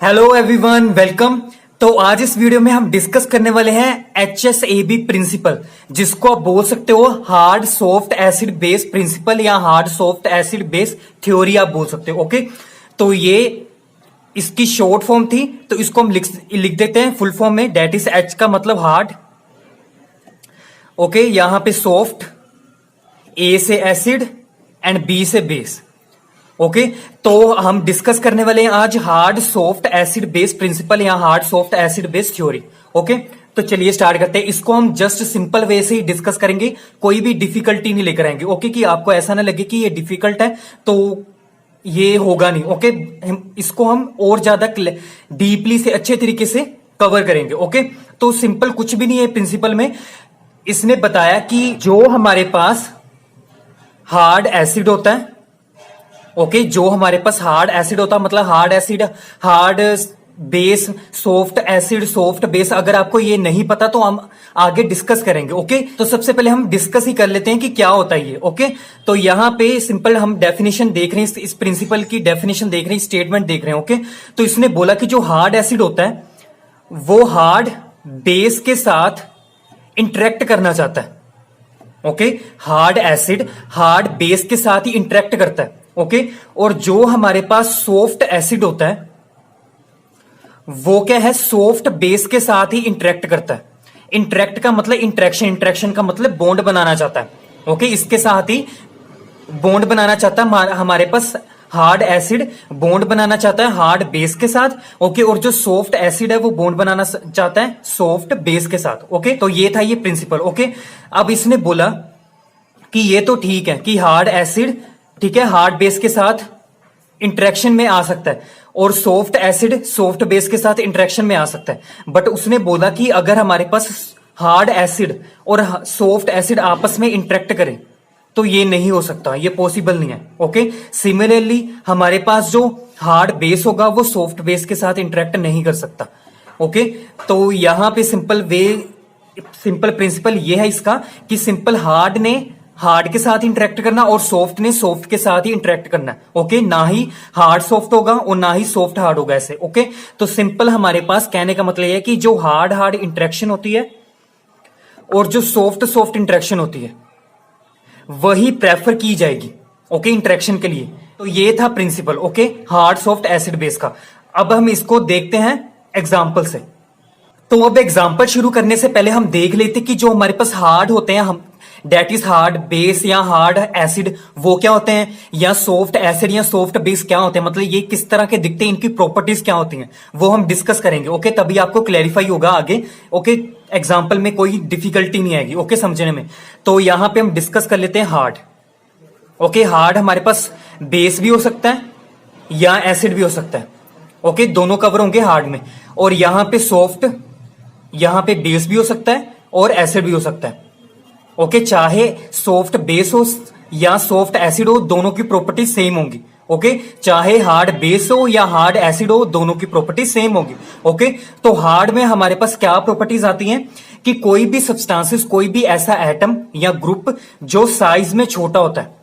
Hello everyone, welcome. तो आज इस वीडियो में हम डिस्कस करने वाले हैं HSAB प्रिंसिपल, जिसको आप बोल सकते हो hard soft acid base principle या hard soft acid base theory आप बोल सकते हो। ओके, तो ये इसकी शॉर्ट फॉर्म थी, तो इसको हम लिख देते हैं फुल फॉर्म में। डेट इज H का मतलब हार्ड, ओके, यहां पे सॉफ्ट, A से एसिड एंड B से बेस। ओके, तो हम डिस्कस करने वाले हैं आज hard soft acid base principle या hard soft acid base theory. Okay, तो चलिए स्टार्ट करते हैं। इसको हम जस्ट सिंपल वे से ही डिस्कस करेंगे, कोई भी डिफिकल्टी नहीं लेकर आएंगे। ओके, कि आपको ऐसा ना लगे कि ये डिफिकल्ट है तो ये होगा नहीं। ओके, इसको हम और ज्यादा डीपली से अच्छे तरीके से कवर करेंगे। ओके, तो सिंपल कुछ भी नहीं है प्रिंसिपल में। इसने बताया कि जो हमारे पास हार्ड एसिड होता है, ओके, जो हमारे पास हार्ड एसिड होता है, मतलब hard acid, hard base, soft acid, soft base, अगर आपको ये नहीं पता तो हम आगे डिस्कस करेंगे। ओके, तो सबसे पहले हम डिस्कस ही कर लेते हैं कि क्या होता है ये। ओके, तो यहां पे सिंपल हम डेफिनेशन देख रहे हैं, इस प्रिंसिपल की डेफिनेशन देख रहे हैं, स्टेटमेंट देख रहे हैं। ओके, तो इसने बोला कि जो हार्ड एसिड होता है वो हार्ड बेस के साथ इंटरेक्ट करना चाहता है। Okay, hard acid hard base के साथ ही इंटरेक्ट करता है। ओके, और जो हमारे पास सॉफ्ट एसिड होता है वो क्या है, सॉफ्ट बेस के साथ ही इंटरेक्ट करता है। इंटरेक्ट का मतलब इंटरेक्शन, इंटरेक्शन का मतलब बॉन्ड बनाना चाहता है। ओके, इसके साथ ही बॉन्ड बनाना चाहता है हमारे पास हार्ड एसिड, बॉन्ड बनाना चाहता है हार्ड बेस के साथ। ओके, और जो सॉफ्ट एसिड है वो बॉन्ड बनाना चाहता है सॉफ्ट बेस के साथ। ओके, तो ये था ये प्रिंसिपल। ओके, अब इसने बोला कि ये तो ठीक है कि हार्ड एसिड, ठीक है, हार्ड बेस के साथ इंटरेक्शन में आ सकता है और सॉफ्ट एसिड सॉफ्ट बेस के साथ इंटरेक्शन में आ सकता है। बट उसने बोला कि अगर हमारे पास हार्ड एसिड और सॉफ्ट एसिड आपस में इंटरेक्ट करें तो ये नहीं हो सकता, ये पॉसिबल नहीं है। ओके, सिमिलरली हमारे पास जो हार्ड बेस होगा वो सॉफ्ट बेस के साथ इंटरेक्ट नहीं कर सकता। ओके, तो यहां पे सिंपल प्रिंसिपल ये है इसका कि सिंपल हार्ड ने हार्ड के साथ इंटरेक्ट करना और सॉफ्ट ने सॉफ्ट के साथ ही इंटरेक्ट करना। ओके, ना ही हार्ड सॉफ्ट होगा और ना ही सॉफ्ट हार्ड होगा ऐसे। ओके, तो सिंपल हमारे पास कहने का मतलब यह है कि जो हार्ड हार्ड इंटरेक्शन होती है और जो सॉफ्ट सॉफ्ट इंटरेक्शन होती है वही प्रेफर की जाएगी। ओके, इंटरेक्शन के लिए। तो ये था principle, okay, hard soft acid base का। अब हम इसको देखते हैं एग्जाम्पल से। तो अब एग्जाम्पल शुरू करने से पहले हम देख लेते कि जो हमारे पास हार्ड होते हैं, हम डेट इज हार्ड बेस या हार्ड एसिड, वो क्या होते हैं, या सॉफ्ट एसिड या सॉफ्ट बेस क्या होते हैं, मतलब ये किस तरह के दिखते हैं, इनकी प्रॉपर्टीज क्या होती हैं, वो हम डिस्कस करेंगे। ओके, तभी आपको क्लैरिफाई होगा आगे। ओके, एग्जाम्पल में कोई डिफिकल्टी नहीं आएगी। ओके, समझने में। तो यहां पे हम डिस्कस कर लेते हैं हार्ड। ओके, हार्ड हमारे पास बेस भी हो सकता है या एसिड भी हो सकता है। ओके, दोनों कवर होंगे हार्ड में। और यहां पे सॉफ्ट, यहां पे बेस भी हो सकता है और एसिड भी हो सकता है। ओके, चाहे सॉफ्ट बेस हो या सॉफ्ट एसिड हो, दोनों की प्रॉपर्टी सेम होंगी। ओके, चाहे हार्ड बेस हो या हार्ड एसिड हो, दोनों की प्रॉपर्टी सेम होगी। ओके, तो हार्ड में हमारे पास क्या प्रॉपर्टीज आती हैं कि कोई भी सब्सटेंसेस, कोई भी ऐसा एटम या ग्रुप जो साइज में छोटा होता है,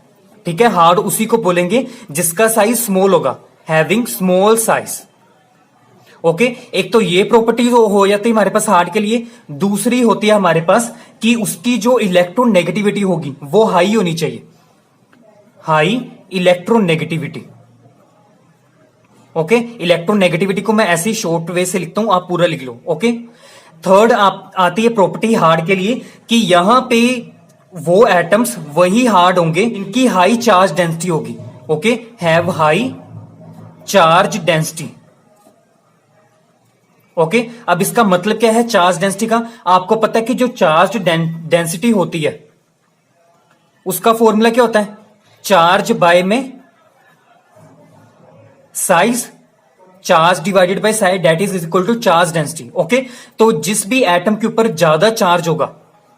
ठीक है, हार्ड उसी को बोलेंगे जिसका साइज स्मॉल होगा, हैविंग स्मॉल साइज। ओके, एक तो ये प्रॉपर्टीज हो जाती है हमारे पास हार्ड के लिए। दूसरी होती है हमारे पास कि उसकी जो इलेक्ट्रोनेगेटिविटी होगी वो हाई होनी चाहिए, हाई इलेक्ट्रोनेगेटिविटी। ओके, इलेक्ट्रोनेगेटिविटी को मैं ऐसे ही शॉर्ट वे से लिखता हूं, आप पूरा लिख लो। ओके, थर्ड आती है प्रॉपर्टी हार्ड के लिए कि यहां पे वो एटम्स वही हार्ड होंगे इनकी हाई चार्ज डेंसिटी होगी। Okay, have high charge density. Okay, अब इसका मतलब क्या है चार्ज डेंसिटी का, आपको पता है कि जो चार्ज डेंसिटी होती है उसका फॉर्मूला क्या होता है, चार्ज बाय में size, charge divided by size, that is equal to charge density. Okay, तो जिस भी एटम के ऊपर ज्यादा चार्ज होगा,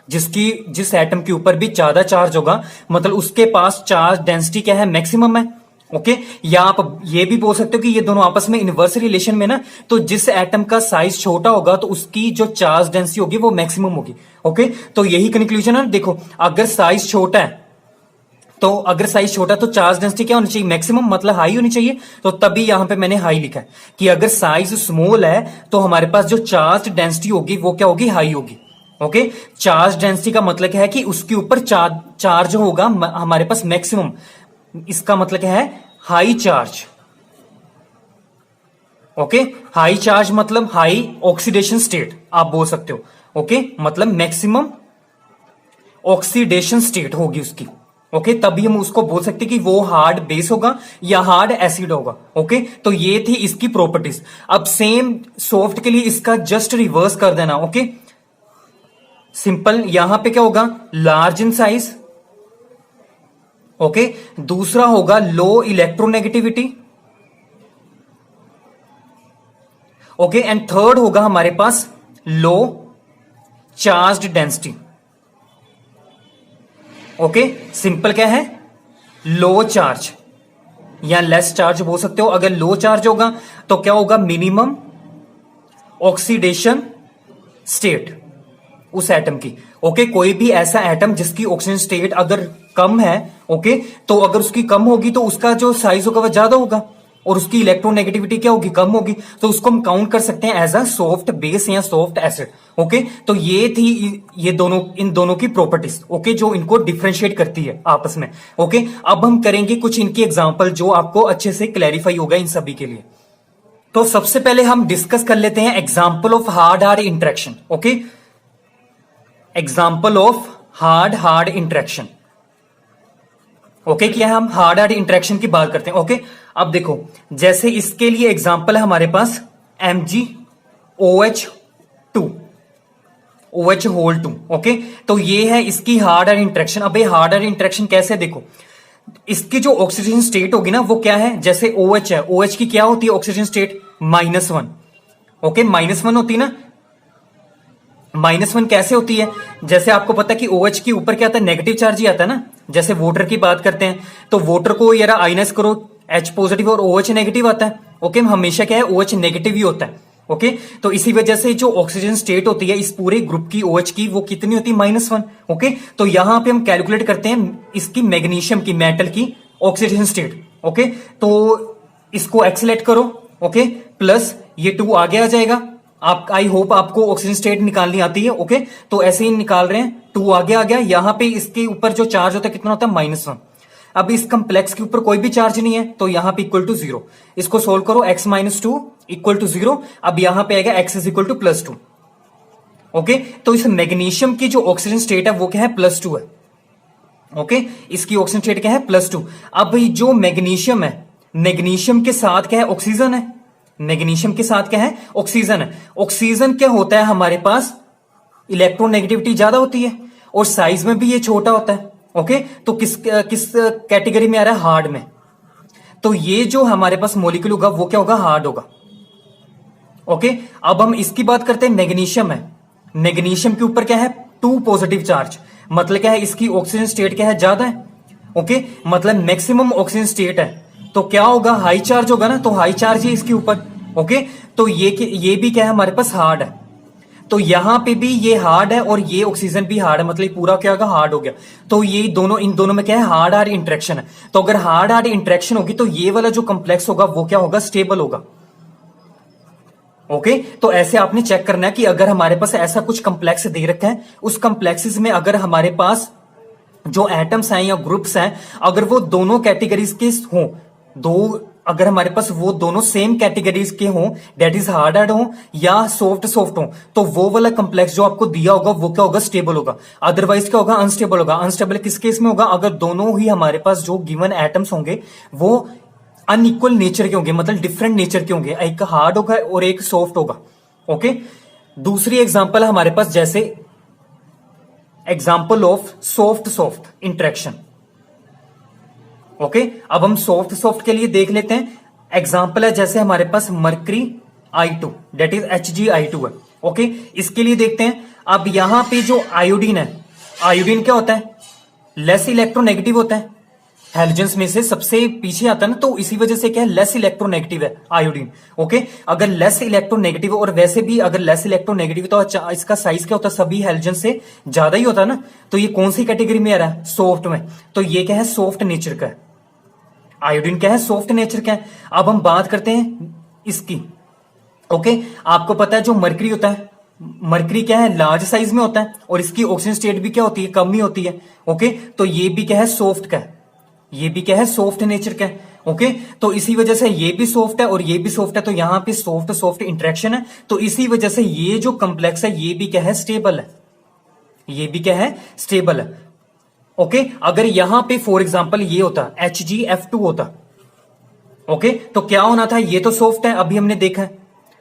जिस एटम के ऊपर भी ज्यादा चार्ज होगा, मतलब उसके पास चार्ज डेंसिटी क्या है, मैक्सिमम है। ओके, या आप ये भी बोल सकते हो कि ये दोनों आपस में इनवर्स रिलेशन में ना, तो जिस एटम का साइज छोटा होगा तो उसकी जो चार्ज डेंसिटी होगी वो मैक्सिमम होगी। ओके, तो यही कंक्लूजन है। देखो, अगर साइज छोटा है तो अगर साइज छोटा तो चार्ज डेंसिटी क्या होनी चाहिए, मैक्सिमम मतलब हाई होनी चाहिए। तो तभी यहां पे मैंने हाई लिखा है कि अगर साइज स्मॉल है तो हमारे पास जो चार्ज डेंसिटी होगी वो क्या होगी, हाई होगी। ओके, चार्ज डेंसिटी का मतलब क्या है कि उसके ऊपर चार्ज होगा हमारे पास मैक्सिमम, इसका मतलब क्या है, high charge. Okay, high charge मतलब हाई ऑक्सीडेशन स्टेट आप बोल सकते हो। ओके, मतलब मैक्सिमम ऑक्सीडेशन स्टेट होगी उसकी। ओके, तभी हम उसको बोल सकते कि वो हार्ड बेस होगा या हार्ड एसिड होगा। ओके, तो ये थी इसकी प्रॉपर्टीज। अब सेम सॉफ्ट के लिए इसका जस्ट रिवर्स कर देना। ओके, सिंपल, यहां पे क्या होगा, लार्ज इन साइज। ओके, दूसरा होगा लो इलेक्ट्रोनेगेटिविटी। ओके, एंड थर्ड होगा हमारे पास लो चार्ज डेंसिटी। ओके, सिंपल क्या है, लो चार्ज या लेस चार्ज बोल सकते हो। अगर लो चार्ज होगा तो क्या होगा, मिनिमम ऑक्सीडेशन स्टेट उस एटम की। ओके, कोई भी ऐसा एटम जिसकी ऑक्सीजन स्टेट अगर कम है, ओके, तो अगर उसकी कम होगी तो उसका जो साइज होगा वह ज्यादा होगा और उसकी इलेक्ट्रोनेगेटिविटी क्या होगी, कम होगी। तो उसको हम काउंट कर सकते हैं एज अ सॉफ्ट बेस या सॉफ्ट एसिड। ओके, तो ये थी ये दोनों, इन दोनों की प्रॉपर्टीज। ओके, जो इनको डिफरेंशिएट करती है आपस में। ओके, अब हम करेंगे कुछ इनकी एग्जांपल जो आपको अच्छे से क्लैरिफाई होगा इन सभी के लिए। तो सबसे पहले हम डिस्कस कर लेते हैं example of hard hard interaction. Okay, example of hard hard interaction. Okay, क्या हम हार्ड हार्ड इंटरेक्शन की बात करते हैं। ओके, अब देखो, जैसे इसके लिए एग्जांपल है हमारे पास MgOH2, OH होल 2। ओके, तो ये है इसकी हार्ड हार्ड इंटरेक्शन। अब ये हार्ड हार्ड इंटरेक्शन कैसे, देखो, इसकी जो ऑक्सीजन स्टेट होगी ना वो क्या है, जैसे OH है, OH की क्या होती है ऑक्सीजन स्टेट, -1। ओके, -1 होती है ना। -1 कैसे होती है, जैसे आपको पता है कि OH के ऊपर क्या आता है, नेगेटिव चार्ज ही आता है ना। जैसे वाटर की बात करते हैं तो वाटर को यार आयनाइज करो, H पॉजिटिव और OH नेगेटिव आता है। ओके, हमेशा क्या है, OH नेगेटिव ही होता है। ओके, तो इसी वजह से जो ऑक्सीजन स्टेट होती है इस पूरे ग्रुप की OH की, वो कितनी होती है, -1। ओके, तो यहां पे हम कैलकुलेट करते हैं इसकी मैग्नीशियम की, मेटल की ऑक्सीडेशन स्टेट। ओके, तो इसको एक्सलेट करो। ओके, प्लस ये 2 आगे आ जाएगा। आप, आई होप आपको ऑक्सीजन स्टेट निकालनी आती है। ओके, तो ऐसे ही निकाल रहे हैं, 2 आगे आ गया। यहां पे इसके ऊपर जो चार्ज होता है कितना होता है, -1। अब इस कंप्लेक्स के ऊपर कोई भी चार्ज नहीं है तो यहां पे इक्वल टू 0। इसको सोल्व करो, x - 2 इक्वल टू 0। अब यहां पे आएगा x इक्वल टू +2। ओके, तो इस मैग्नीशियम की जो ऑक्सीजन स्टेट है वो क्या है, +2 है। ओके, इसकी ऑक्सीजन स्टेट क्या है, +2। अब जो मैग्नीशियम है, मैग्नीशियम के साथ क्या है, ऑक्सीजन है। मैग्नीशियम के साथ क्या है, ऑक्सीजन है। ऑक्सीजन क्या होता है हमारे पास, इलेक्ट्रोनेगेटिविटी ज्यादा होती है और साइज में भी ये छोटा होता है। ओके, तो किस किस कैटेगरी में आ रहा है, हार्ड में। तो ये जो हमारे पास मॉलिक्यूल होगा वो क्या होगा, हार्ड होगा। ओके, अब हम इसकी बात करते हैं, मैग्नीशियम है। मैग्नीशियम के ऊपर क्या है, 2 पॉजिटिव चार्ज, मतलब क्या है, इसकी ऑक्सीजन स्टेट क्या है, ज्यादा है। ओके, मतलब मैक्सिमम ऑक्सीजन स्टेट है, तो क्या होगा, हाई चार्ज होगा ना, तो हाई चार्ज है इसके ऊपर। ओके, तो ये भी क्या है, हमारे पास हार्ड है। तो यहां पे भी ये हार्ड है और ये ऑक्सीजन भी हार्ड है, मतलब पूरा क्या होगा, हार्ड हो गया। तो ये दोनों, इन दोनों में क्या है, हार्ड हार्ड इंटरेक्शन है। तो अगर हार्ड हार्ड इंटरेक्शन होगी तो ये वाला जो कंप्लेक्स होगा वो क्या होगा, स्टेबल होगा। ओके, तो ऐसे आपने चेक करना है कि अगर हमारे पास ऐसा कुछ कंप्लेक्स दे रखा है, उस कंप्लेक्सेस में अगर हमारे पास जो एटम्स हैं या ग्रुप्स हैं, अगर वो दोनों कैटेगरीज के हों, अगर हमारे पास वो दोनों सेम कैटेगरीज के हों, डेट इज हार्ड हार्ड हो या सॉफ्ट सॉफ्ट हो, तो वो वाला कंप्लेक्स जो आपको दिया होगा वो क्या होगा, स्टेबल होगा। अदरवाइज क्या होगा, अनस्टेबल होगा। अनस्टेबल किस केस में होगा, अगर दोनों ही हमारे पास जो गिवन एटम्स होंगे वो अनइक्वल नेचर के होंगे, मतलब डिफरेंट नेचर के होंगे, एक हार्ड होगा और एक सॉफ्ट होगा। ओके, दूसरी एग्जांपल हमारे पास, जैसे example of soft soft interaction. Okay, अब हम सॉफ्ट सॉफ्ट के लिए देख लेते हैं। एग्जांपल है जैसे हमारे पास mercury I2, date is Hg(I2) है। ओके, इसके लिए देखते हैं। अब यहां पे जो आयोडीन है, आयोडीन क्या होता है, लेस इलेक्ट्रोनेगेटिव होता है। हैलोजेंस में से सबसे पीछे आता है ना, तो इसी वजह से क्या है, लेस इलेक्ट्रोनेगेटिव है आयोडीन। ओके, अगर लेस इलेक्ट्रोनेगेटिव, और वैसे भी अगर लेस इलेक्ट्रोनेगेटिव तो इसका साइज क्या होता है, सभी हैलोजन से ज्यादा ही होता है ना, तो ये कौन सी कैटेगरी में आ रहा है, सॉफ्ट में। तो ये क्या है, सॉफ्ट नेचर का है, आयोडीन क्या है, सॉफ्ट नेचर का है। अब हम बात करते हैं इसकी। ओके, आपको पता है जो मरकरी होता है, मरकरी क्या है, लार्ज साइज में होता है, और इसकी ऑक्सीजन स्टेट भी क्या होती है, कम ही होती है। ओके, तो ये भी क्या है, सॉफ्ट का है, ये भी क्या है, सॉफ्ट नेचर का है। ओके, तो इसी वजह से ये भी सॉफ्ट है और ये भी सॉफ्ट है, तो यहां पे सॉफ्ट सॉफ्ट इंटरेक्शन है, तो इसी वजह से ये जो कॉम्प्लेक्स है ये भी क्या है, स्टेबल है, ये भी क्या है, स्टेबल है। ओके, अगर यहां पे फॉर एग्जांपल ये होता HgF2 होता, ओके, तो क्या होना था, ये तो सॉफ्ट है, अभी हमने देखा है।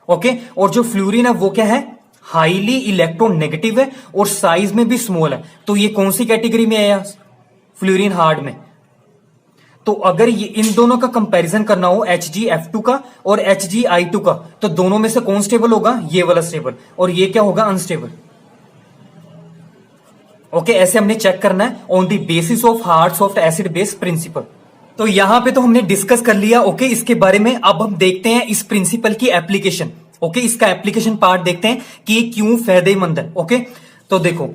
ओके, और जो फ्लोरीन है वो क्या है, हाईली इलेक्ट्रोनेगेटिव है और साइज में भी स्मॉल है, तो ये कौन सी कैटेगरी में आया, फ्लोरीन हार्ड में। तो अगर ये इन दोनों का कंपैरिजन करना हो, HgF2 का और HgI2 का, तो दोनों में से कौन स्टेबल होगा, ये वाला स्टेबल, और ये क्या होगा, अनस्टेबल। ओके, ऐसे हमने चेक करना है on the basis of hard soft acid base principle. तो यहां पे तो हमने डिस्कस कर लिया ओके इसके बारे में। अब हम देखते हैं इस प्रिंसिपल की एप्लीकेशन। ओके, इसका एप्लीकेशन पार्ट देखते हैं कि ये क्यों फायदेमंद है। ओके, तो देखो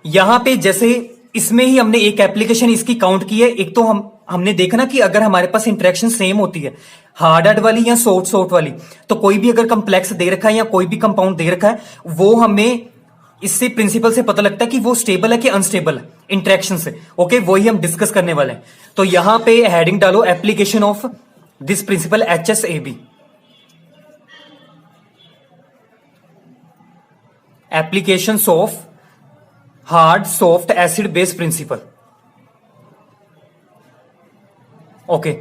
यहां पे जैसे इसमें ही हमने एक एप्लीकेशन इसकी काउंट की है। एक तो हमने देखा ना कि अगर हमारे पास इंटरेक्शन सेम होती है, हार्ड हार्ड वाली या सॉफ्ट सॉफ्ट वाली, तो कोई भी अगर कंप्लेक्स दे रखा है या कोई भी कंपाउंड दे रखा है, वो हमें इससे प्रिंसिपल से पता लगता है कि वो स्टेबल है कि अनस्टेबल है इंटरेक्शन से। ओके, वही हम डिस्कस करने वाले हैं। तो यहां पे हेडिंग डालो, application of this principle HSAB, applications of hard soft acid base principle. Okay,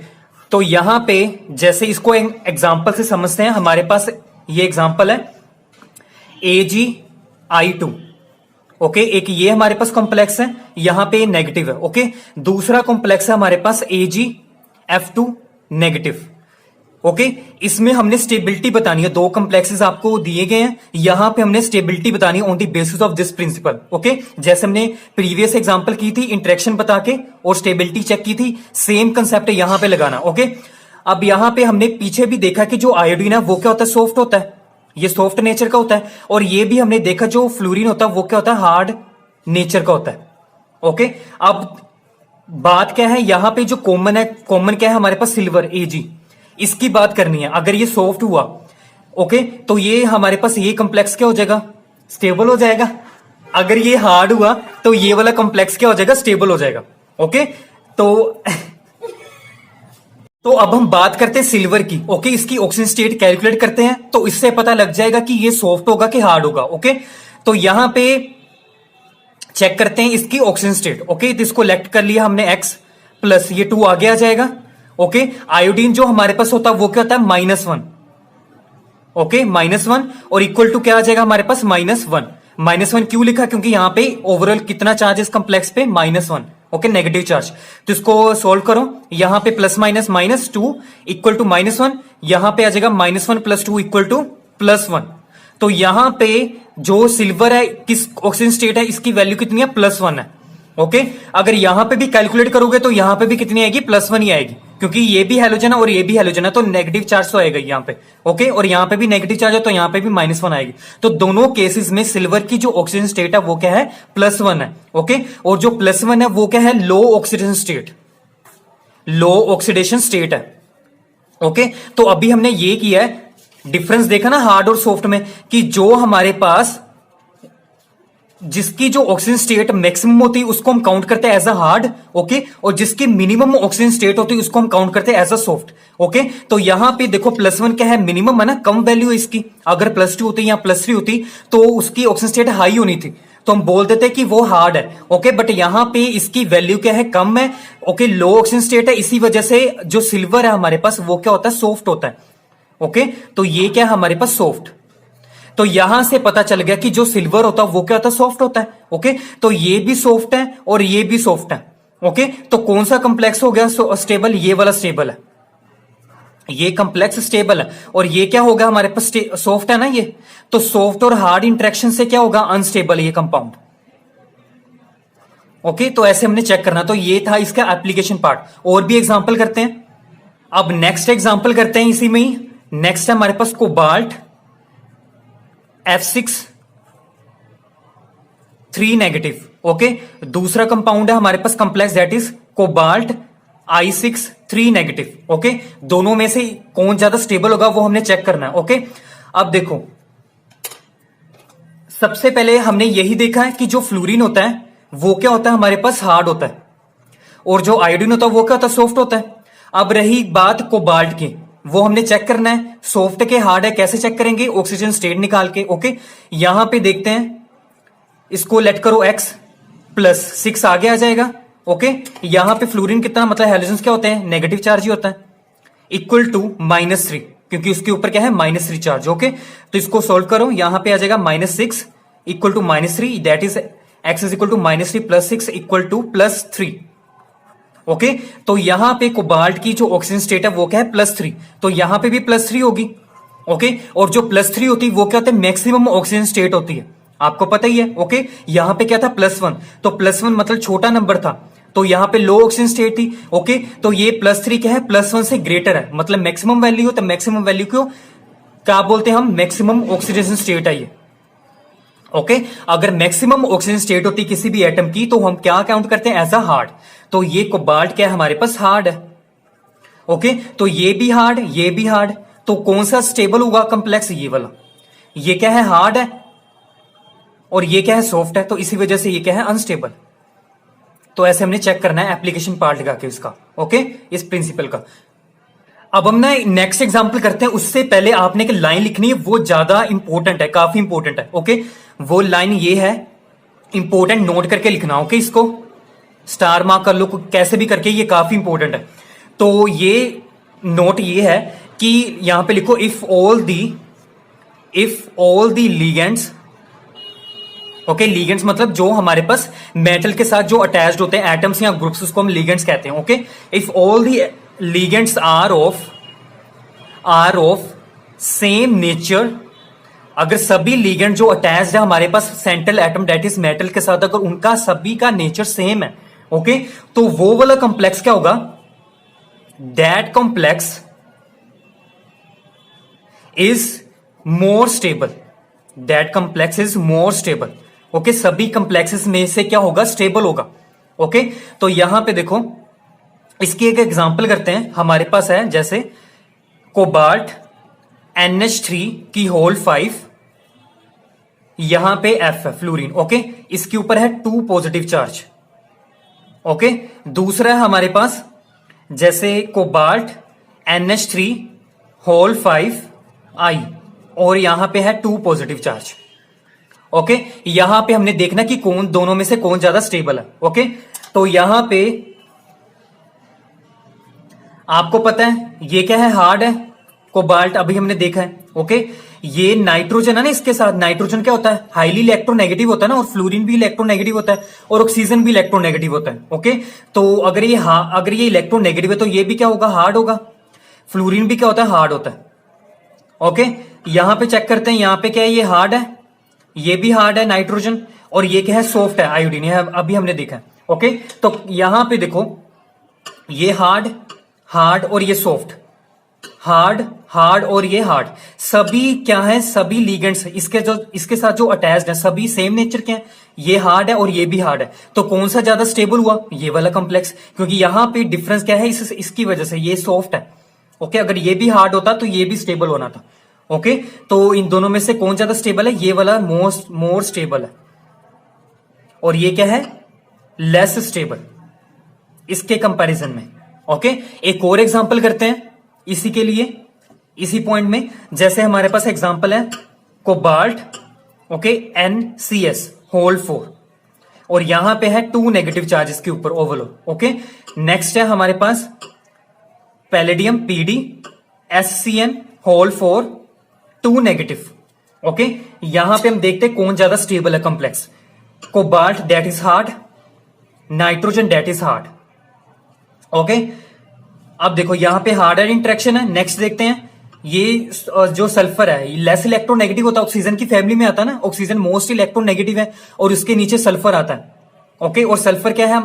तो यहां पे जैसे इसको एग्जांपल से समझते हैं। हमारे पास ये एग्जांपल है AgI2। ओके, एक ये हमारे पास कॉम्प्लेक्स है, यहां पे नेगेटिव है। ओके, दूसरा कॉम्प्लेक्स है हमारे पास AgF2 नेगेटिव। ओके, इसमें हमने स्टेबिलिटी बतानी है, दो कॉम्प्लेक्सेस आपको दिए गए हैं, यहां पे हमने स्टेबिलिटी बतानी है on the basis of this principal. Okay, जैसे हमने प्रीवियस एग्जांपल की थी, इंटरेक्शन बता के और स्टेबिलिटी चेक की थी, सेम कंसेप्ट यहां पे लगाना। ओके, अब यहां पे हमने पीछे भी देखा कि जो आयोडीन है वो क्या होता है, सॉफ्ट होता है, ये सॉफ्ट नेचर का होता है, और ये भी हमने देखा जो फ्लोरीन होता है वो क्या होता है, हार्ड नेचर का होता है। ओके, अब बात क्या है, यहां पे जो कॉमन है, कॉमन क्या है हमारे पास, सिल्वर Ag, इसकी बात करनी है। अगर ये सॉफ्ट हुआ ओके, तो ये हमारे पास ये कॉम्प्लेक्स क्या हो जाएगा, स्टेबल हो जाएगा। अगर ये हार्ड हुआ तो ये वाला कॉम्प्लेक्स क्या हो जाएगा, स्टेबल हो जाएगा। ओके, तो अब हम बात करते हैं सिल्वर की। ओके, इसकी ऑक्सीजन स्टेट कैलकुलेट करते हैं, तो इससे पता लग जाएगा कि ये सॉफ्ट होगा कि हार्ड होगा। ओके, तो यहां पे चेक करते हैं इसकी ऑक्सीजन स्टेट। ओके, तो इसको लेफ्ट कर लिया हमने X प्लस ये 2 आगे आ जाएगा। ओके, आयोडीन जो हमारे पास होता है वो क्या होता है, -1। ओके, -1 और इक्वल टू क्या आ जाएगा हमारे पास, -1। -1 क्यों लिखा, क्योंकि यहां पे ओवरऑल कितना चार्ज है इस कॉम्प्लेक्स पे, -1। Okay, negative charge. तो इसको सोल्व करो, यहां पे प्लस माइनस -2 इक्वल टू -1, यहां पे आ जाएगा -1 + 2 इक्वल टू +1। तो यहां पे जो सिल्वर है, किस ऑक्सीजन स्टेट है, इसकी वैल्यू कितनी है, +1 है। ओके, अगर यहां पे भी कैलकुलेट करोगे तो यहां पे भी कितनी आएगी, +1 ही आएगी, क्योंकि ये भी हैलोजन है और ये भी हैलोजन है, तो नेगेटिव चार्ज तो आएगा यहां पे। ओके, और यहां पे भी नेगेटिव चार्ज है, तो यहां पे भी -1 आएगी। तो दोनों केसेस में सिल्वर की जो ऑक्सीजन स्टेट है वो क्या है, +1 है। ओके, और जो +1 है वो क्या है, लो ऑक्सीडेशन स्टेट, लो ऑक्सीडेशन स्टेट है। ओके, तो अभी हमने ये किया है, डिफरेंस देखा ना हार्ड और सॉफ्ट में, कि जो हमारे पास जिसकी जो ऑक्सीजन स्टेट मैक्सिमम होती है उसको हम काउंट करते हैं एज अ हार्ड। ओके, और जिसकी मिनिमम ऑक्सीजन स्टेट होती है उसको हम काउंट करते हैं एज अ सॉफ्ट। ओके, तो यहां पे देखो +1 क्या है, मिनिमम है ना, कम वैल्यू है इसकी। अगर +2 होती या +3 होती तो उसकी ऑक्सीजन स्टेट हाई होनी थी, तो हम बोल देते कि वो हार्ड है। ओके, बट यहां पे इसकी वैल्यू क्या है, कम है। ओके, लो ऑक्सीजन स्टेट है, इसी वजह से जो सिल्वर है हमारे पास वो क्या होता है, सॉफ्ट होता है। ओके, तो ये क्या है हमारे पास, सॉफ्ट। तो यहां से पता चल गया कि जो सिल्वर होता है वो क्या होता है, सॉफ्ट होता है। ओके, तो ये भी सॉफ्ट है और ये भी सॉफ्ट है। ओके, तो कौन सा कंप्लेक्स हो गया स्टेबल, ये वाला स्टेबल है, ये कंप्लेक्स स्टेबल है। और ये क्या होगा हमारे पास, सॉफ्ट है ना ये, तो सॉफ्ट और हार्ड इंटरेक्शन से क्या होगा, अनस्टेबल ये कंपाउंड। ओके, तो ऐसे हमने चेक करना। तो ये था इसका एप्लीकेशन पार्ट। और भी एग्जांपल करते हैं। अब नेक्स्ट एग्जांपल करते हैं इसी में ही। नेक्स्ट है हमारे पास कोबाल्ट F6 3 नेगेटिव। ओके, दूसरा कंपाउंड है हमारे पास complex, that is cobalt I6 3 negative. Okay, दोनों में से कौन ज्यादा स्टेबल होगा वो हमने चेक करना है। ओके, अब देखो, सबसे पहले हमने यही देखा है कि जो फ्लोरीन होता है वो क्या होता है हमारे पास, हार्ड होता है, और जो आयोडीन होता है वो क्या होता है, सॉफ्ट होता है। अब रही बात कोबाल्ट की, वो हमने चेक करना है सॉफ्ट के हार्ड है, कैसे चेक करेंगे, ऑक्सीजन स्टेट निकाल के। ओके, यहां पे देखते हैं, इसको लेट करो x +6 आगे आ जाएगा। ओके, यहां पे फ्लोरीन कितना, मतलब हैलोजेंस क्या होते हैं, नेगेटिव चार्ज ही होता है, इक्वल टू -3, क्योंकि उसके ऊपर क्या है, -3 चार्ज। ओके, तो इसको सोल्व करो, यहां पे आ जाएगा -6 equal to -3, that is x is equal to -3 + 6 equal to +3। Okay, तो यहां पे कोबाल्ट की जो ऑक्सीजन स्टेट है वो क्या है, +3, तो यहां पे भी +3 होगी। ओके, और जो +3 होती है वो क्या होता है, मैक्सिमम ऑक्सीजन स्टेट होती है, आपको पता ही है। ओके, यहां पे क्या था, +1, तो +1 मतलब छोटा नंबर था, तो यहां पे लो ऑक्सीजन स्टेट थी। ओके, तो ये +3 क्या है, +1 से ग्रेटर है, मतलब मैक्सिमम वैल्यू हो, तो मैक्सिमम वैल्यू को क्या बोलते हैं हम, मैक्सिमम ऑक्सीडेशन स्टेट है ये। ओके, अगर मैक्सिमम ऑक्सीजन स्टेट होती किसी भी एटम की तो हम क्या काउंट करते हैं, एज अ हार्ड। तो ये कोबाल्ट क्या है हमारे पास, हार्ड है। ओके, तो ये भी हार्ड, ये भी हार्ड, तो कौन सा स्टेबल होगा कॉम्प्लेक्स, ये वाला। ये क्या है, हार्ड है, और ये क्या है, सॉफ्ट है, तो इसी वजह से ये क्या है, अनस्टेबल। तो ऐसे हमने चेक करना है एप्लीकेशन पार्ट लगा के उसका। ओके, इस प्रिंसिपल का। अब हम ना नेक्स्ट एग्जांपल करते हैं, उससे पहले आपने एक लाइन लिखनी है, वो ज्यादा इंपॉर्टेंट है, काफी इंपॉर्टेंट है। ओके, वो लाइन ये है, इंपॉर्टेंट, नोट करके लिखना। ओके, इसको स्टार मार्क कर लो, कैसे भी करके, ये काफी इंपॉर्टेंट है। तो ये नोट ये है कि यहां पे लिखो, if all the ligands. Okay, ligands मतलब जो हमारे पास मेटल के साथ जो अटैच्ड होते हैं एटम्स या ग्रुप्स, उसको हम लीगेंड्स कहते हैं। Okay, if all the ligands are of same nature, अगर सभी लीगेंड जो अटैच्ड है हमारे पास central atom that is metal के साथ, अगर उनका सभी का नेचर सेम है, ओके, तो वो वाला कॉम्प्लेक्स क्या होगा, that complex is more stable, that complex is more stable. Okay, सभी कॉम्प्लेक्सेस में से क्या होगा, स्टेबल होगा। ओके, तो यहां पे देखो, इसकी एक एग्जांपल करते हैं। हमारे पास है जैसे कोबाल्ट NH3 की होल 5, यहां पे F है फ्लोरीन। ओके, इसके ऊपर है 2 पॉजिटिव चार्ज। ओके, दूसरा है हमारे पास जैसे कोबाल्ट NH3 होल 5 I, और यहां पे है 2 पॉजिटिव चार्ज। ओके, यहां पे हमने देखना कि कौन दोनों में से कौन ज्यादा स्टेबल है। ओके, तो यहां पे आपको पता है ये क्या है, हार्ड है, कोबाल्ट अभी हमने देखा है। ओके, ये नाइट्रोजन है ना, इसके साथ नाइट्रोजन क्या होता है, हाईली इलेक्ट्रोनेगेटिव होता है ना, और फ्लोरीन भी इलेक्ट्रोनेगेटिव होता है, और ऑक्सीजन भी इलेक्ट्रोनेगेटिव होता है। ओके, तो अगर ये इलेक्ट्रोनेगेटिव है तो ये भी क्या होगा, हार्ड होगा। फ्लोरीन भी क्या होता है, हार्ड होता है। ओके, यहां पे चेक करते हैं, यहां पे क्या है, ये हार्ड है, ये भी हार्ड है नाइट्रोजन, और ये क्या है, सॉफ्ट है आयोडीन, अभी हमने देखा है। ओके, तो यहां पे देखो, ये हार्ड और ये सॉफ्ट, हार्ड और ये हार्ड, सभी क्या है, सभी लीगेंड्स इसके साथ जो अटैच्ड है सभी सेम नेचर के हैं, ये हार्ड है और ये भी हार्ड है। तो कौन सा ज्यादा स्टेबल हुआ, ये वाला कॉम्प्लेक्स, क्योंकि यहां पे डिफरेंस क्या है, इसकी वजह से ये सॉफ्ट है। ओके, अगर ये भी हार्ड होता तो ये भी स्टेबल होना था। ओके, तो इन दोनों में से कौन ज्यादा स्टेबल है, ये वाला मोर स्टेबल है, और ये क्या है, लेस स्टेबल इसके कंपैरिजन में। ओके, एक और एग्जांपल करते हैं इसी के लिए, इसी पॉइंट में। जैसे हमारे पास एग्जांपल है कोबाल्ट, ओके, NCS होल 4, और यहां पे है 2 नेगेटिव चार्जेस के ऊपर ओवरऑल। ओके, नेक्स्ट है हमारे पास palladium PD SCN whole 4 2 negative. Okay, यहां पे हम देखते हैं कौन ज्यादा स्टेबल है complex, cobalt that is hard, nitrogen that is hard. Okay, अब देखो यहां पे हार्डर इंटरेक्शन है। नेक्स्ट देखते हैं, ये जो सल्फर है लेस इलेक्ट्रोनेगेटिव होता है, ऑक्सीजन की फैमिली में आता है ना, ऑक्सीजन मोस्ट इलेक्ट्रोनेगेटिव है, और उसके नीचे सल्फर आता है। ओके, और सल्फर क्या है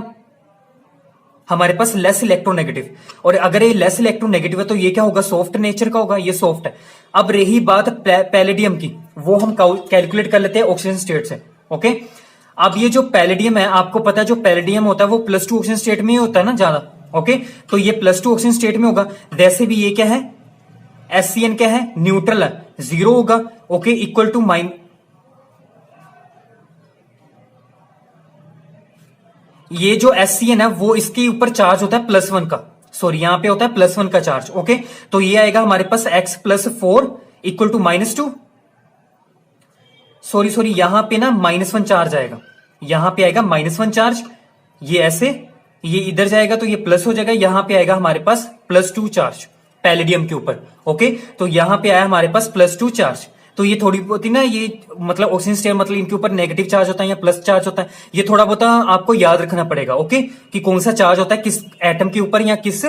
हमारे पास लेस इलेक्ट्रोनेगेटिव, और अगर ये लेस इलेक्ट्रोनेगेटिव है तो ये क्या होगा, सॉफ्ट नेचर का होगा, ये सॉफ्ट है। अब रही बात पैलेडियम की, वो हम कैलकुलेट कर लेते हैं ऑक्सीजन स्टेट से। ओके, अब ये जो पैलेडियम है, आपको पता है जो पैलेडियम होता है वो +2 ऑक्सीजन स्टेट में ही होता है ना ज्यादा। ओके, तो ये +2 ऑक्सीजन स्टेट में होगा। वैसे भी ये क्या है, SCN क्या है, न्यूट्रल है, 0 होगा। ओके, इक्वल टू ये जो SCN है वो इसके ऊपर चार्ज होता है +1 का, सॉरी यहां पे होता है +1 का चार्ज। ओके, तो ये आएगा हमारे पास x+4 इक्वल टू -2, सॉरी यहां पे ना -1 चार्ज आएगा, यहां पे आएगा -1 चार्ज, ये ऐसे, ये इधर जाएगा तो ये प्लस हो जाएगा, यहां पे आएगा हमारे पास +2 चार्ज पैलेडियम के ऊपर। ओके, तो यहां पे आया हमारे पास +2 चार्ज। तो ये थोड़ी बहुत ही ना, ये मतलब ऑक्सीजन स्टेट मतलब इनके ऊपर नेगेटिव चार्ज होता है या प्लस चार्ज होता है, ये थोड़ा बहुत आपको याद रखना पड़ेगा। ओके, कि कौन सा चार्ज होता है किस एटम के ऊपर या किस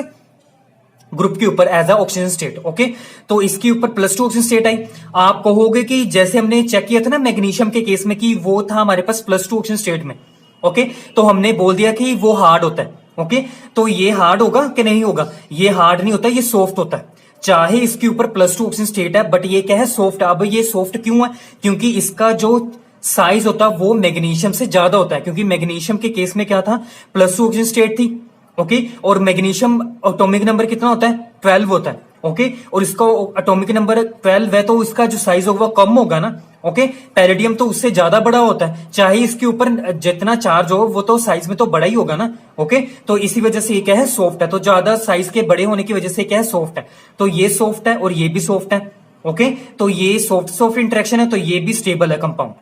ग्रुप के ऊपर as a oxygen state. Okay, तो इसके ऊपर +2 ऑक्सीजन स्टेट आई। आप कहोगे कि जैसे हमने चेक किया था ना मैग्नीशियम के केस में कि वो था हमारे पास +2 ऑक्सीजन स्टेट में। ओके, तो हमने बोल दिया कि वो हार्ड होता है। ओके, तो ये हार्ड होगा कि नहीं होगा, ये हार्ड नहीं होता, ये सॉफ्ट होता है। चाहे इसके ऊपर +2 ऑक्सीजन स्टेट है बट ये क्या है, सॉफ्ट है। अब ये सॉफ्ट क्यों है, क्योंकि इसका जो साइज होता है वो मैग्नीशियम से ज्यादा होता है, क्योंकि मैग्नीशियम के केस में क्या था, +2 ऑक्सीजन स्टेट थी। ओके, और मैग्नीशियम एटॉमिक नंबर कितना होता है, 12 होता है। ओके, और इसका एटॉमिक नंबर 12 है तो इसका जो साइज होगा वो कम होगा ना। ओके, पैलेडियम तो उससे ज्यादा बड़ा होता है, चाहे इसके ऊपर जितना चार्ज हो वो तो साइज में तो बड़ा ही होगा ना। ओके, तो इसी वजह से ये क्या है, सॉफ्ट है। तो ज्यादा साइज के बड़े होने की वजह से क्या है, सॉफ्ट है। तो ये सॉफ्ट है और ये भी सॉफ्ट है। ओके, तो ये सॉफ्ट इंटरेक्शन है, तो ये भी स्टेबल है कंपाउंड।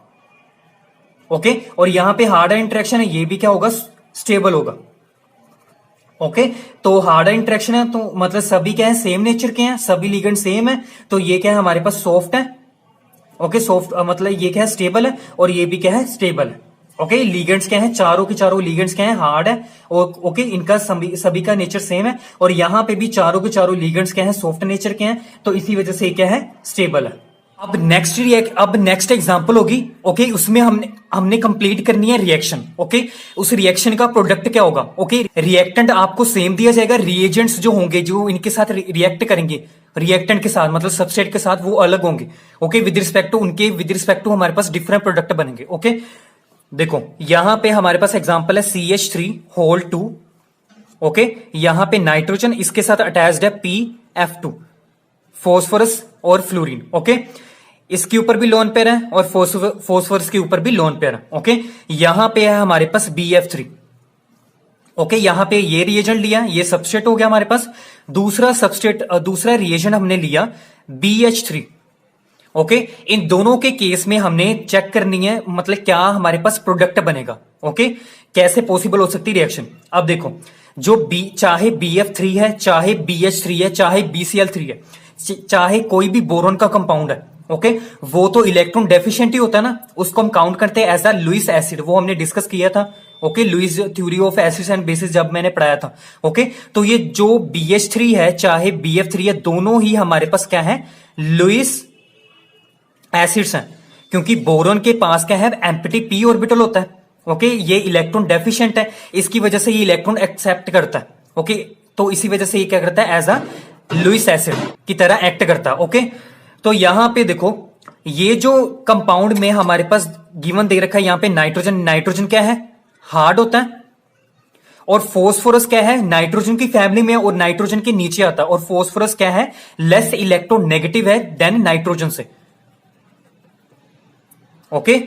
ओके, और यहां पे हार्ड इंटरेक्शन है, ये भी क्या होगा, स्टेबल होगा। ओके, तो हार्ड इंटरेक्शन है तो मतलब सभी क्या है, सेम नेचर के हैं, सभी लिगेंड सेम है, तो ये क्या है हमारे पास, सॉफ्ट है। ओके, सॉफ्ट मतलब ये क्या है, स्टेबल है, और ये भी क्या है, स्टेबल है। ओके, लिगेंड्स क्या है, चारों के चारों लिगेंड्स क्या है, हार्ड है। और ओके, इनका सभी का नेचर सेम है, और यहां पे भी चारों के चारों लिगेंड्स क्या है, सॉफ्ट नेचर के हैं, तो इसी वजह से क्या है, स्टेबल है। अब नेक्स्ट एग्जांपल होगी। ओके, उसमें हमने कंप्लीट करनी है रिएक्शन। ओके, उस रिएक्शन का प्रोडक्ट क्या होगा। ओके, रिएक्टेंट आपको सेम दिया जाएगा, रिएजेंट्स जो होंगे जो इनके साथ रिएक्ट करेंगे, रिएक्टेंट के साथ मतलब सबस्ट्रेट के साथ, वो अलग होंगे। ओके, विद रिस्पेक्ट टू हमारे पास डिफरेंट प्रोडक्ट बनेंगे। ओके, देखो यहां पे हमारे पास एग्जांपल है CH3 2। ओके, यहां पे नाइट्रोजन, इसके साथ अटैच्ड है PF2, फॉस्फोरस और फ्लोरीन। ओके, इसके ऊपर भी लोन पेयर है और फॉस्फोरस के ऊपर भी लोन पेयर है। ओके, यहां पे है हमारे पास BF3। ओके, यहां पे ये रिएजेंट लिया, ये सबस्ट्रेट हो गया हमारे पास। दूसरा रिएजेंट हमने लिया BH3। ओके, इन दोनों के केस में हमने चेक करनी है मतलब क्या हमारे पास प्रोडक्ट बनेगा। ओके, कैसे पॉसिबल हो सकती रिएक्शन। अब देखो, जो चाहे BF3 है, चाहे BH3 है, चाहे BCl3 है, चाहे कोई भी बोरॉन का कंपाउंड है, ओके, वो तो इलेक्ट्रॉन डेफिशिएंट ही होता है ना, उसको हम काउंट करते हैं एज अ लुईस एसिड, वो हमने डिस्कस किया था। Okay, Lewis theory of acids and bases जब मैंने पढ़ाया था। ओके, तो ये जो BH3 है चाहे BF3 है, दोनों ही हमारे पास क्या है, लुईस एसिड्स हैं, क्योंकि बोरॉन के पास क्या है, एम्प्टी p ऑर्बिटल होता है। ओके, ये इलेक्ट्रॉन डेफिशिएंट है, इसकी वजह से ये इलेक्ट्रॉन एक्सेप्ट करता है। ओके, तो इसी वजह से ये क्या करता है, एज अ लुईस एसिड की तरह एक्ट करता है। ओके, तो यहां पे देखो, ये जो कंपाउंड में हमारे पास गिवन दे रखा है, यहां पे नाइट्रोजन क्या है, हार्ड होता है, और फॉस्फोरस क्या है, नाइट्रोजन की फैमिली में और नाइट्रोजन के नीचे आता है, और फॉस्फोरस क्या है, लेस इलेक्ट्रोनेगेटिव है देन नाइट्रोजन से। ओके,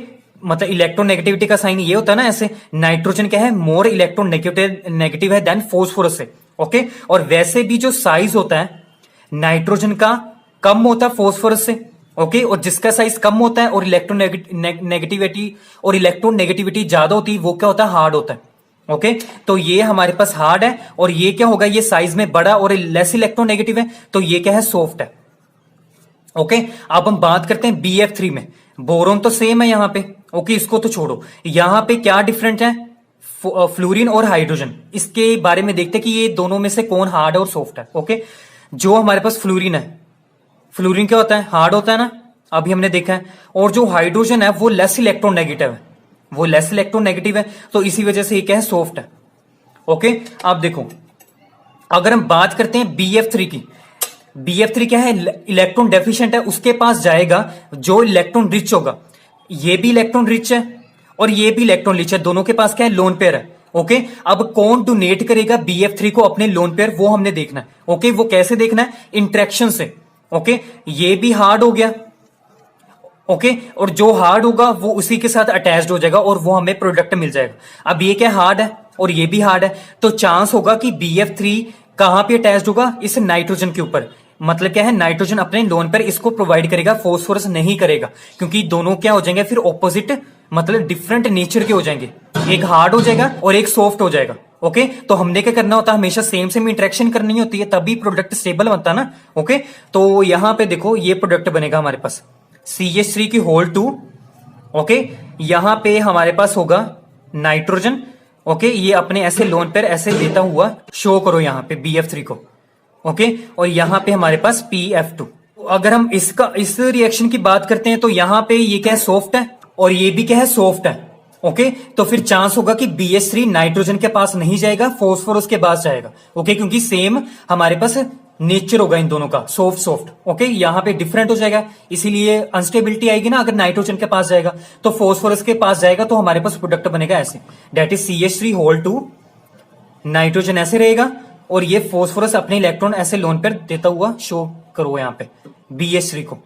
मतलब इलेक्ट्रोनेगेटिविटी का साइन ये होता है ना, ऐसे नाइट्रोजन क्या है, मोर इलेक्ट्रोनेगेटिव है देन फॉस्फोरस से। ओके, और वैसे भी जो साइज होता है नाइट्रोजन का कम होता है फॉस्फोरस से। ओके, और जिसका साइज कम होता है और इलेक्ट्रोनेगेटिविटी ज्यादा होती है, वो क्या होता है, हार्ड होता है। ओके, तो ये हमारे पास हार्ड है, और ये क्या होगा, ये साइज में बड़ा और लेस इलेक्ट्रोनेगेटिव है, तो ये क्या है, सॉफ्ट है। ओके, अब हम बात करते हैं BF3 में। बोरोन तो सेम है यहां पे। ओके, इसको तो छोड़ो, यहां पे क्या डिफरेंट है, फ्लोरीन और हाइड्रोजन, इसके बारे में देखते हैं कि ये दोनों में से कौन हार्ड और सॉफ्ट है। ओके, जो हमारे पास फ्लोरीन है, फ्लोरीन क्या होता है, हार्ड होता है ना, अभी हमने देखा है, और जो हाइड्रोजन है वो लेस इलेक्ट्रोनेगेटिव है। वो लेस इलेक्ट्रोनेगेटिव है, तो इसी वजह से ये क्या है, सॉफ्ट है। ओके, अब देखो अगर हम बात करते हैं BF3 की, BF3 क्या है, इलेक्ट्रॉन डेफिशिएंट है, उसके पास जाएगा जो इलेक्ट्रॉन रिच होगा। ये भी इलेक्ट्रॉन रिच है और ये भी इलेक्ट्रॉन रिच है, दोनों के पास क्या है, लोन पेयर है। ओके, अब कौन डोनेट करेगा BF3 को अपने लोन पेयर, वो हमने देखना है। ओके, वो कैसे देखना है, इंटरेक्शन से। ओके, ये भी हार्ड हो गया। ओके, और जो हार्ड होगा वो उसी के साथ अटैच्ड हो जाएगा और वो हमें प्रोडक्ट मिल जाएगा। अब ये क्या हार्ड है और ये भी हार्ड है, तो चांस होगा कि BF3 कहां पे अटैच्ड होगा, इस नाइट्रोजन के ऊपर। मतलब क्या है, नाइट्रोजन अपने लोन पर इसको प्रोवाइड करेगा, फोस्फोरस नहीं करेगा, क्योंकि दोनों क्या हो जाएंगे फिर ऑपोजिट, मतलब डिफरेंट नेचर के हो जाएंगे। एक हार्ड हो जाएगा और एक सॉफ्ट हो जाएगा। ओके, तो हमने क्या करना होता है, हमेशा सेम सेम इंटरेक्शन करनी होती है, तभी प्रोडक्ट स्टेबल बनता है ना। ओके, तो यहां पे देखो ये प्रोडक्ट बनेगा हमारे पास CH3 की होल 2। ओके, यहां पे हमारे पास होगा नाइट्रोजन। ओके, ये अपने ऐसे लोन पर ऐसे लेता हुआ शो करो यहां पे BF3 को। ओके, और यहां पे हमारे पास PF2। अगर हम इस रिएक्शन की बात करते हैं तो यहां पे ये क्या है, सॉफ्ट है और ये भी क्या है, सॉफ्ट है। ओके, तो फिर चांस होगा कि BH3 नाइट्रोजन के पास नहीं जाएगा, फोस्फोरस के पास जाएगा। ओके, क्योंकि सेम हमारे पास नेचर होगा इन दोनों का, सॉफ्ट सॉफ्ट। ओके, यहां पे डिफरेंट हो जाएगा, इसीलिए अनस्टेबिलिटी आएगी ना। अगर नाइट्रोजन के पास जाएगा तो फोस्फोरस के पास जाएगा, तो हमारे पास प्रोडक्ट बनेगा ऐसे, date is CH3 whole 2, nitrogen ऐसे रहेगा और ये फोस्फोरस अपने इलेक्ट्रॉन ऐसे लोन पर देता हुआ शो करो यहां पे BH3 को,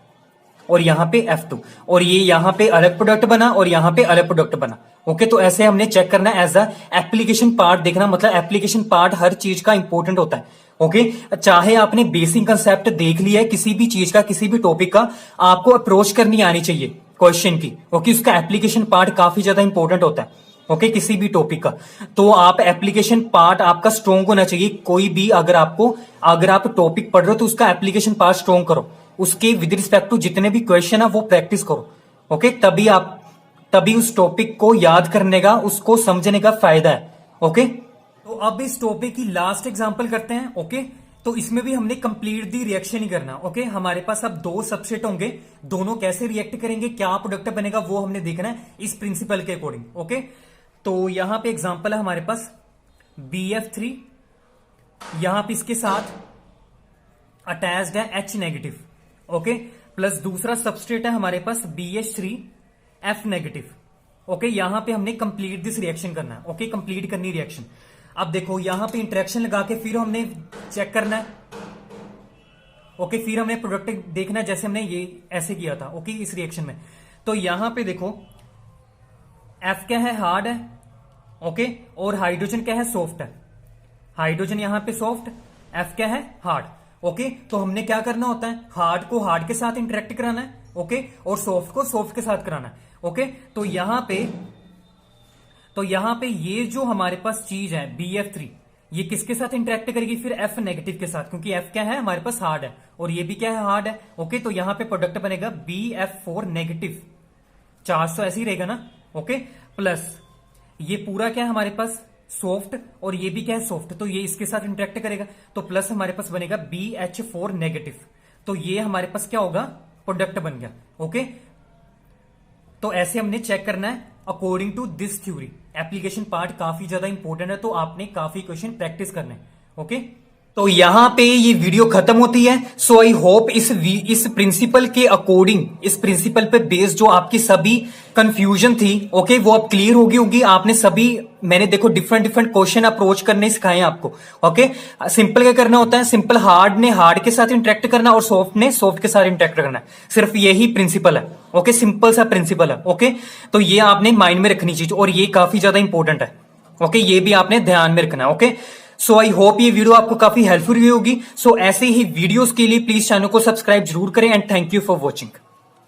और यहां पे F2, और ये यहां पे अलग प्रोडक्ट बना और यहां पे अलग प्रोडक्ट बना। ओके, तो ऐसे हमने चेक करना है, एज अ एप्लीकेशन पार्ट देखना, मतलब एप्लीकेशन पार्ट हर चीज का इंपॉर्टेंट होता है। ओके, चाहे आपने बेसिक कंसेप्ट देख लिया है किसी भी चीज का, किसी भी टॉपिक का, आपको अप्रोच करनी आनी चाहिए क्वेश्चन की। ओके, उसका एप्लीकेशन पार्ट काफी ज्यादा इंपॉर्टेंट होता है। ओके, किसी भी टॉपिक का, तो आप एप्लीकेशन पार्ट आपका स्ट्रॉन्ग होना चाहिए। कोई भी अगर आप टॉपिक पढ़ रहे हो तो उसका एप्लीकेशन पार्ट स्ट्रॉन्ग करो, उसके विद रिस्पेक्ट टू जितने भी क्वेश्चन है वो प्रैक्टिस करो। ओके, तभी उस टॉपिक को याद करने का, उसको समझने का फायदा है। ओके, तो अब इस टॉपिक की लास्ट एग्जांपल करते हैं। ओके, तो इसमें भी हमने कंप्लीट दी रिएक्शन ही करना। ओके, हमारे पास अब 2 सबसेट होंगे, दोनों कैसे रिएक्ट करेंगे, क्या प्रोडक्ट बनेगा, वो हमने देखना है इस प्रिंसिपल के अकॉर्डिंग। ओके, तो यहां पे एग्जांपल है हमारे पास BF3, यहां पे इसके साथ अटैच्ड है H नेगेटिव। ओके, प्लस दूसरा सबस्ट्रेट है हमारे पास BH3F नेगेटिव। ओके, यहां पे हमने कंप्लीट दिस रिएक्शन करना है। ओके, कंप्लीट करनी रिएक्शन। अब देखो यहां पे इंटरेक्शन लगा के फिर हमने चेक करना है। ओके, फिर हमने प्रोडक्ट देखना है, जैसे हमने ये ऐसे किया था। ओके, इस रिएक्शन में तो यहां पे देखो F क्या है, हार्ड है। ओके, और हाइड्रोजन क्या है, सॉफ्ट है। हाइड्रोजन यहां पे सॉफ्ट, F क्या है, हार्ड। ओके, तो हमने क्या करना होता है, हार्ड को हार्ड के साथ इंटरेक्ट कराना है। ओके, और सॉफ्ट को सॉफ्ट के साथ कराना है। ओके, तो यहां पे ये जो हमारे पास चीज है BF3, ये किसके साथ इंटरेक्ट करेगी, फिर F नेगेटिव के साथ, क्योंकि F क्या है हमारे पास, हार्ड है, और ये भी क्या है, हार्ड है। ओके, तो यहां पे प्रोडक्ट बनेगा BF4 नेगेटिव, चार्ज तो ऐसे ही रहेगा ना। ओके, प्लस ये पूरा क्या है हमारे पास, सॉफ्ट, और ये भी क्या है, सॉफ्ट, तो ये इसके साथ इंटरेक्ट करेगा, तो प्लस हमारे पास बनेगा BH4 नेगेटिव। तो ये हमारे पास क्या होगा, प्रोडक्ट बन गया। ओके, तो ऐसे हमने चेक करना है according to this theory. Application part काफी ज्यादा इंपॉर्टेंट है, तो आपने काफी क्वेश्चन प्रैक्टिस करने हैं। ओके, तो यहां पे ये वीडियो खत्म होती है। सो आई होप इस प्रिंसिपल के अकॉर्डिंग, इस प्रिंसिपल पे बेस्ड जो आपकी सभी कंफ्यूजन थी, ओके, वो अब क्लियर होगी। आपने सभी, मैंने देखो डिफरेंट क्वेश्चन अप्रोच करने सिखाए आपको। ओके, सिंपल क्या करना होता है, सिंपल हार्ड ने हार्ड के साथ इंटरेक्ट करना और सॉफ्ट ने सॉफ्ट के साथ इंटरेक्ट करना है, सिर्फ यही प्रिंसिपल है। ओके, सिंपल सा प्रिंसिपल है। ओके, तो ये आपने माइंड में रखनी चीज, और ये काफी ज्यादा इंपॉर्टेंट है। ओके, ये भी आपने ध्यान में रखना है। ओके, सो आई होप ये वीडियो आपको काफी हेल्पफुल हुई होगी। सो ऐसे ही वीडियोस के लिए प्लीज चैनल को सब्सक्राइब जरूर करें, and thank you for watching.